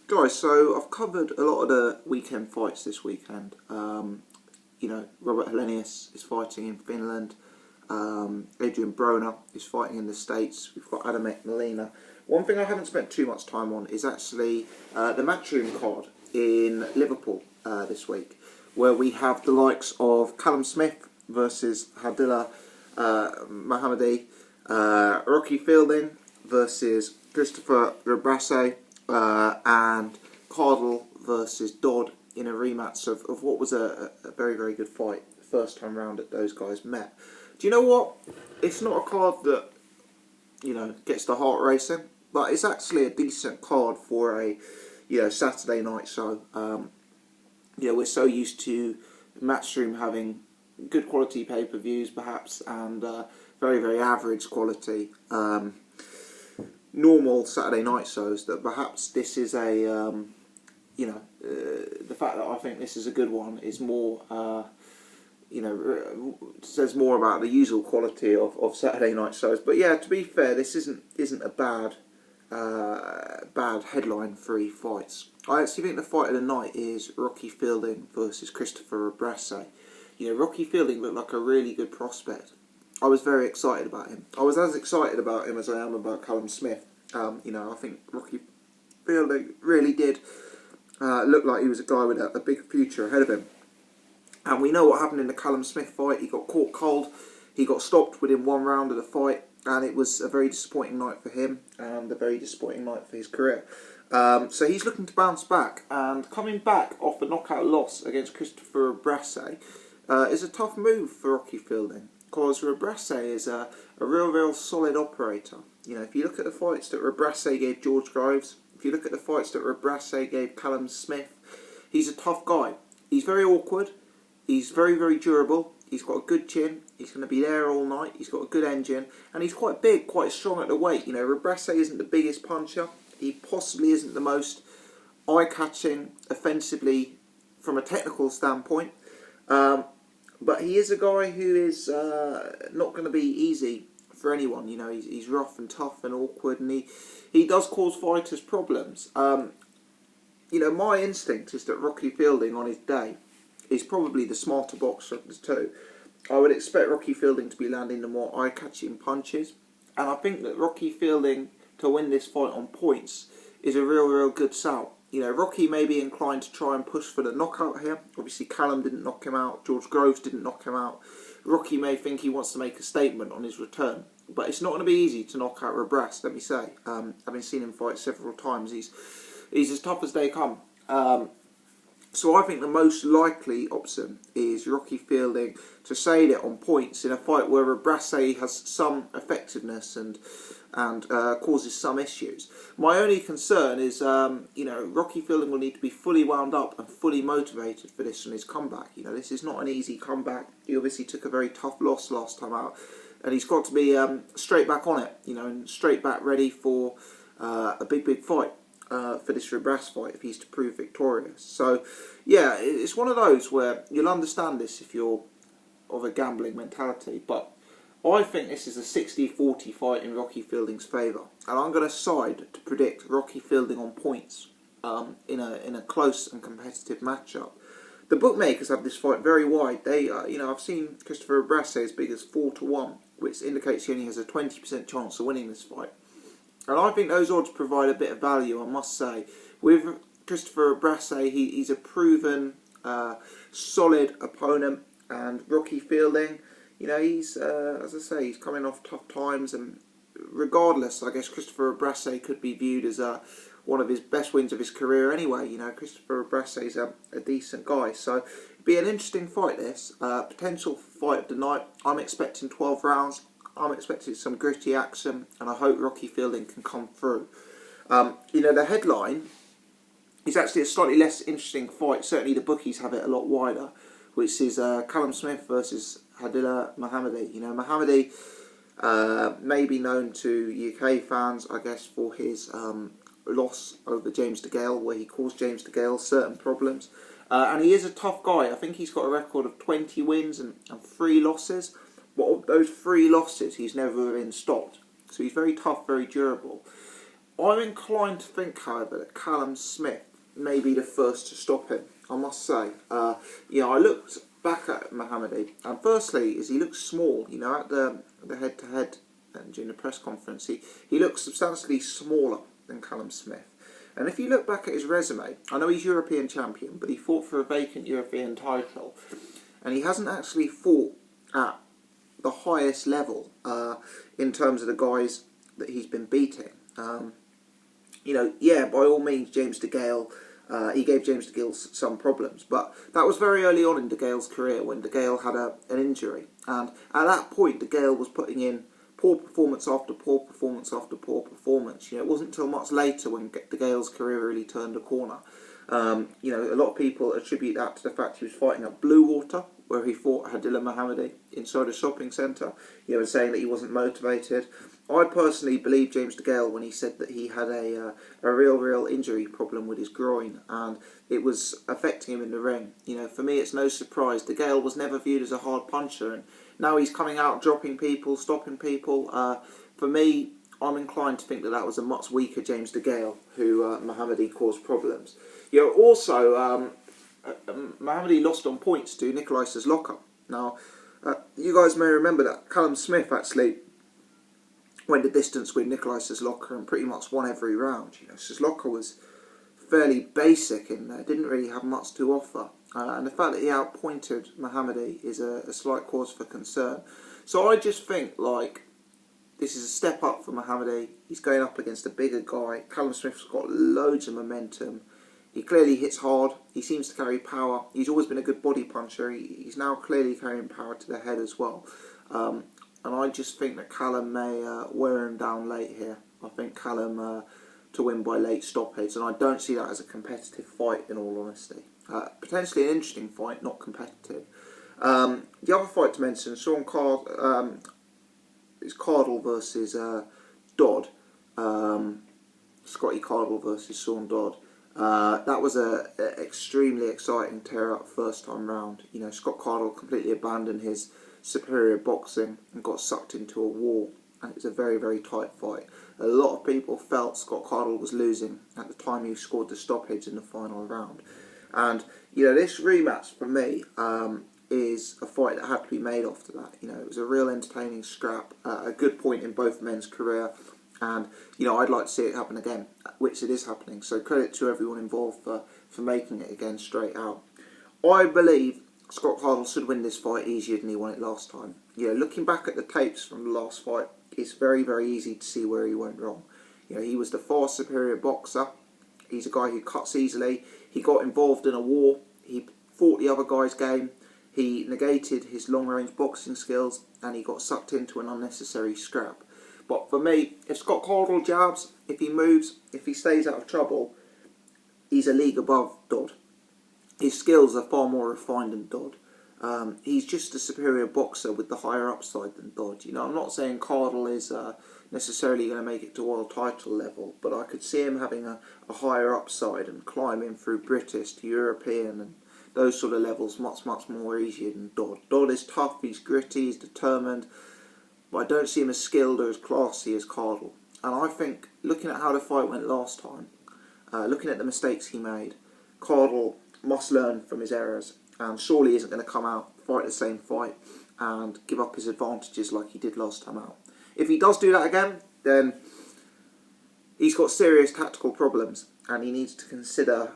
Guys, so I've covered a lot of the weekend fights this weekend. Robert Helenius is fighting in Finland. Adrian Broner is fighting in the States. We've got Adamek Molina. One thing I haven't spent too much time on is actually the Matchroom card in Liverpool this week, where we have the likes of Callum Smith versus Mohoumadi, Rocky Fielding versus Christopher Rebrasse, and Cardle versus Dodd in a rematch of what was a very, very good fight the first time round that those guys met. Do you know what? It's not a card that, gets the heart racing, but it's actually a decent card for a, Saturday night show. We're so used to Matchroom having good quality pay-per-views, perhaps, and very, very average quality normal Saturday night shows, that perhaps this is a, the fact that I think this is a good one is more, says more about the usual quality of Saturday night shows. But yeah, to be fair, this isn't a bad headline free fights. I actually think the fight of the night is Rocky Fielding versus Christopher Rebrasse. Rocky Fielding looked like a really good prospect. I was very excited about him. I was as excited about him as I am about Callum Smith. I think Rocky Fielding really did look like he was a guy with a big future ahead of him. And we know what happened in the Callum Smith fight. He got caught cold. He got stopped within one round of the fight. And it was a very disappointing night for him and a very disappointing night for his career. So he's looking to bounce back. And coming back off a knockout loss against Christopher Rebrasse is a tough move for Rocky Fielding, because Rebrasse is a real solid operator. If you look at the fights that Rebrasse gave George Groves, if you look at the fights that Rebrasse gave Callum Smith, he's a tough guy. He's very awkward. He's very, very durable. He's got a good chin. He's going to be there all night. He's got a good engine. And he's quite big, quite strong at the weight. Rebrasse isn't the biggest puncher. He possibly isn't the most eye-catching offensively from a technical standpoint. But he is a guy who is not going to be easy for anyone. He's rough and tough and awkward, and he does cause fighters problems. My instinct is that Rocky Fielding on his day is probably the smarter boxer of the two. I would expect Rocky Fielding to be landing the more eye-catching punches, and I think that Rocky Fielding to win this fight on points is a real good shout. Rocky may be inclined to try and push for the knockout here. Obviously, Callum didn't knock him out. George Groves didn't knock him out. Rocky may think he wants to make a statement on his return. But it's not going to be easy to knock out Rebrasse, let me say. Having seen him fight several times, he's as tough as they come. So I think the most likely option is Rocky Fielding to save it on points in a fight where Rebrasse has some effectiveness and causes some issues. My only concern is, Rocky Fielding will need to be fully wound up and fully motivated for this on his comeback. This is not an easy comeback. He obviously took a very tough loss last time out, and he's got to be straight back on it, and straight back ready for a big fight. For this Rebrasse fight, if he's to prove victorious. So yeah, it's one of those where you'll understand this if you're of a gambling mentality, but I think this is a 60-40 fight in Rocky Fielding's favour, and I'm going to side to predict Rocky Fielding on points in a close and competitive matchup. The bookmakers have this fight very wide. They I've seen Christopher Rebrasse as big as 4-1, which indicates he only has a 20% chance of winning this fight. And I think those odds provide a bit of value, I must say. With Christopher Rebrasse, he's a proven, solid opponent. And Rocky Fielding, he's, as I say, he's coming off tough times. And regardless, I guess Christopher Rebrasse could be viewed as one of his best wins of his career anyway. Christopher Rebrasse is a decent guy. So it'd be an interesting fight, this. Potential fight of the night. I'm expecting 12 rounds. I'm expecting some gritty action, and I hope Rocky Fielding can come through. The headline is actually a slightly less interesting fight. Certainly the bookies have it a lot wider, which is Callum Smith versus Mohoumadi. Mohoumadi may be known to UK fans, I guess, for his loss over James DeGale, where he caused James DeGale certain problems. And he is a tough guy. I think he's got a record of 20 wins and 3 losses. But of those 3 losses, he's never been stopped. So he's very tough, very durable. I'm inclined to think, however, that Callum Smith may be the first to stop him, I must say. I looked back at Mohoumadi, and firstly, is he looks small, at the head-to-head during the press conference. He looks substantially smaller than Callum Smith. And if you look back at his resume, I know he's European champion, but he fought for a vacant European title, and he hasn't actually fought at the highest level in terms of the guys that he's been beating. By all means, James DeGale, he gave James DeGale some problems, but that was very early on in DeGale's career when DeGale had an injury, and at that point DeGale was putting in poor performance after poor performance after poor performance. It wasn't until much later when DeGale's career really turned a corner. A lot of people attribute that to the fact he was fighting at Blue Water, where he fought Hadillah Mohoumadi inside a shopping centre, saying that he wasn't motivated. I personally believe James DeGale when he said that he had a real injury problem with his groin, and it was affecting him in the ring. For me, it's no surprise. DeGale was never viewed as a hard puncher, and now he's coming out, dropping people, stopping people. For me, I'm inclined to think that was a much weaker James DeGale who Mohoumadi caused problems. Also, Mohoumadi lost on points to Nikolai Suzlocka. Now, you guys may remember that Callum Smith actually went the distance with Nikolai Suzlocka and pretty much won every round. Suzlocka was fairly basic and didn't really have much to offer. And the fact that he outpointed Mohoumadi is a slight cause for concern. So I just think, this is a step up for Mohoumadi. He's going up against a bigger guy. Callum Smith's got loads of momentum. He clearly hits hard. He seems to carry power. He's always been a good body puncher. He's now clearly carrying power to the head as well. And I just think that Callum may wear him down late here. I think Callum to win by late stoppage, and I don't see that as a competitive fight, in all honesty. Potentially an interesting fight, not competitive. The other fight to mention, is Cardle versus Dodd. Scotty Cardle versus Sean Dodd. That was a extremely exciting tear-up first time round. Scott Cardle completely abandoned his superior boxing and got sucked into a war, and it was a very tight fight. A lot of people felt Scott Cardle was losing at the time he scored the stoppage in the final round. And this rematch for me is a fight that had to be made after that. It was a real entertaining scrap, a good point in both men's career, and I'd like to see it happen again, which it is happening. So credit to everyone involved for making it again straight out. I believe Scott Cardle should win this fight easier than he won it last time. Looking back at the tapes from the last fight, it's very easy to see where he went wrong. He was the far superior boxer. He's a guy who cuts easily. He got involved in a war. He fought the other guy's game. He negated his long-range boxing skills, and he got sucked into an unnecessary scrap. But for me, if Scott Cardle jabs, if he moves, if he stays out of trouble, he's a league above Dodd. His skills are far more refined than Dodd. He's just a superior boxer with the higher upside than Dodd. I'm not saying Cardle is necessarily going to make it to world title level, but I could see him having a higher upside and climbing through British to European and those sort of levels much more easier than Dodd. Dodd is tough, he's gritty, he's determined, but I don't see him as skilled or as classy as Cardle. And I think, looking at how the fight went last time, looking at the mistakes he made, Cardle must learn from his errors, and surely isn't going to come out, fight the same fight, and give up his advantages like he did last time out. If he does do that again, then he's got serious tactical problems, and he needs to consider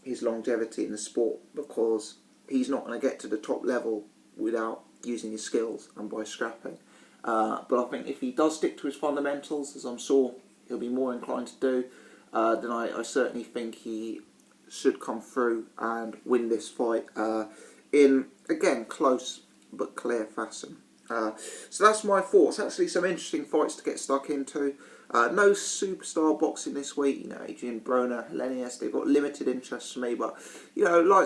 his longevity in the sport, because he's not going to get to the top level without using his skills and by scrapping. But I think if he does stick to his fundamentals, as I'm sure he'll be more inclined to do, then I certainly think he should come through and win this fight in, again, close but clear fashion. So that's my thoughts. Actually, some interesting fights to get stuck into. No superstar boxing this week. Adrian Broner, Helenius, they've got limited interest for me, but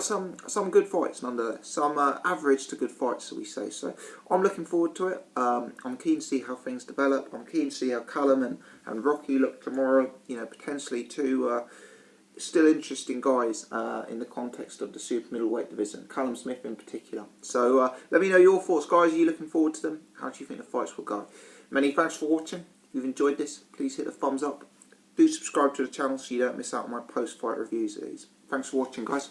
some good fights nonetheless. Some average to good fights, so we say. So I'm looking forward to it. I'm keen to see how things develop. I'm keen to see how Callum and Rocky look tomorrow. Potentially two still interesting guys in the context of the super middleweight division, Callum Smith in particular. So let me know your thoughts, guys. Are you looking forward to them? How do you think the fights will go? Many thanks for watching. If you've enjoyed this, please hit the thumbs up. do subscribe to the channel so you don't miss out on my post-fight reviews of these. Thanks for watching, guys.